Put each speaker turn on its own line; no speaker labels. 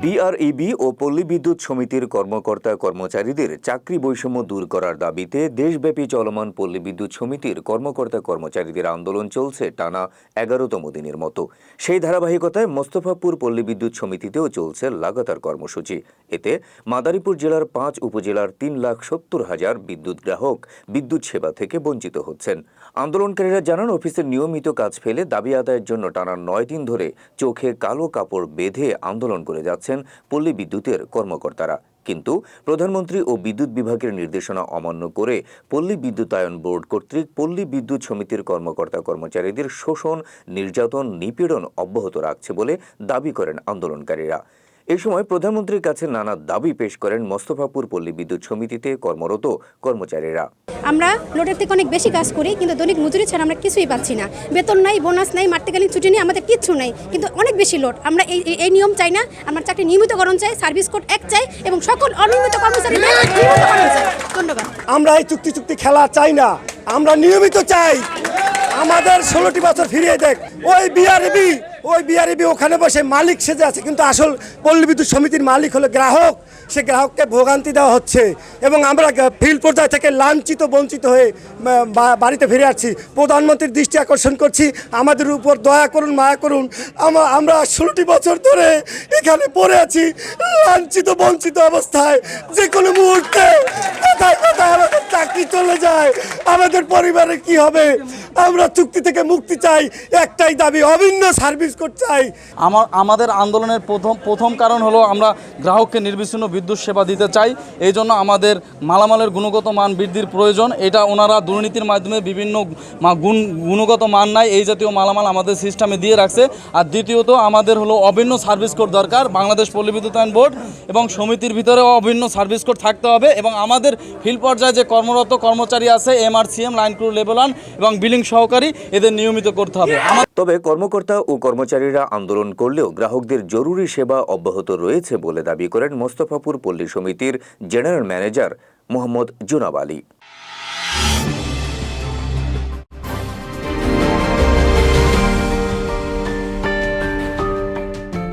BREB ও পল্লী বিদ্যুৎ সমিতির কর্মকর্তা কর্মচারীদের চাকরি বৈষম্য দূর করার দাবিতে দেশব্যাপী চলমান পল্লী বিদ্যুৎ সমিতির কর্মকর্তা কর্মচারীদের আন্দোলন চলছে টানা ১১তম দিনের মতো। সেই ধারাবাহিকতায় মোস্তফাপুর পল্লী বিদ্যুৎ সমিতিতেও চলছে লাগাতার কর্মসূচি। এতে মাদারীপুর জেলার ৫ উপজেলার ৩,৭০,০০০ বিদ্যুৎ গ্রাহক বিদ্যুৎ সেবা থেকে বঞ্চিত হচ্ছেন। আন্দোলনকারীরা জানান, অফিসের নিয়মিত কাজ ফেলে দাবি আদায়ের জন্য টানা ৯ দিন ধরে চোখে কালো কাপড় বেঁধে আন্দোলন করে যাচ্ছেন পল্লী বিদ্যুতের কর্মকর্তারা। কিন্তু প্রধানমন্ত্রী ও বিদ্যুৎ বিভাগের নির্দেশনা অমান্য করে পল্লী বিদ্যুতায়ন বোর্ড কর্তৃক পল্লী বিদ্যুৎ সমিতির কর্মকর্তা কর্মচারীদের শোষণ, নির্যাতন, নিপীড়ন অব্যাহত রাখছে বলে দাবি করেন আন্দোলনকারীরা। এ সময় প্রধানমন্ত্রীর কাছে নানা দাবি পেশ করেন মোস্তফাপুর পল্লী বিদ্যুৎ সমিতিতে কর্মরত কর্মচারীরা।
আমরা লোডের থেকে অনেক বেশি কাজ করি, কিন্তু দৈনিক মজুরি ছাড়া আমরা কিছুই পাচ্ছি না। বেতন নাই, বোনাস নাই, মার্তেকালীন ছুটি নেই, আমাদের কিচ্ছু নেই, কিন্তু অনেক বেশি লোড। আমরা এই নিয়ম চাই না। আমরা চাকরি নিয়মিতকরণ চাই, সার্ভিস কোড এক চাই এবং সকল অনিয়মিত কর্মচারীদের নিয়মিতকরণ চাই। ধন্যবাদ।
আমরা এই চুক্তি খেলা চাই না, আমরা নিয়মিত চাই। আমাদের 16টি বছর ফিরিয়ে দেখ। ওই বিআরইবি ওখানে বসে মালিক সেজে আছে, কিন্তু আসল পল্লী বিদ্যুৎ সমিতির মালিক হলো গ্রাহক। সে গ্রাহককে ভোগান্তি দেওয়া হচ্ছে এবং আমরা ফিল্ড পর্যায় থেকে লাঞ্ছিত বঞ্চিত হয়ে বাড়িতে ফিরে আসছি। প্রধানমন্ত্রীর দৃষ্টি আকর্ষণ করছি, আমাদের উপর দয়া করুন, মায়া করুন। আমরা 16টি বছর ধরে এখানে পড়ে আছি লাঞ্ছিত বঞ্চিত অবস্থায়। যে কোনো মুহূর্তে কোথায় আমাদের চাকরি চলে যায়, আমাদের পরিবারের কি হবে? আমরা চুক্তি থেকে মুক্তি চাই, একটাই দাবি, অভিন্ন সার্ভিস কোড চাই।
আমাদের আন্দোলনের প্রথম কারণ হলো আমরা গ্রাহককে নির্বিচ্ছিন্ন বিদ্যুৎ সেবা দিতে চাই। এই জন্য আমাদের মালামালের গুণগত মান বৃদ্ধির প্রয়োজন। এটা ওনারা দুর্নীতির মাধ্যমে বিভিন্ন গুণগত মান নাই এই জাতীয় মালামাল আমাদের সিস্টেমে দিয়ে রাখছে। আর দ্বিতীয়ত আমাদের হলো অভিন্ন সার্ভিস কোড দরকার। বাংলাদেশ পল্লী বিদ্যুতায়ন বোর্ড এবং সমিতির ভিতরেও অভিন্ন সার্ভিস কোড থাকতে হবে এবং আমাদের ফিল্ড পর্যায়ে যে কর্মরত কর্মচারী আছে, এমআরসিএম, লাইন ক্রু, লেভেল 1 এবং বিলিং সহকারী, এদের নিয়মিত করতে হবে।
তবে কর্মকর্তা ও কর্মচারীরা আন্দোলন করলেও গ্রাহকদের জরুরি সেবা অব্যাহত রয়েছে বলে দাবি করেন মোস্তফাপুর পল্লী সমিতির জেনারেল ম্যানেজার মোহাম্মদ জুনাব আলী।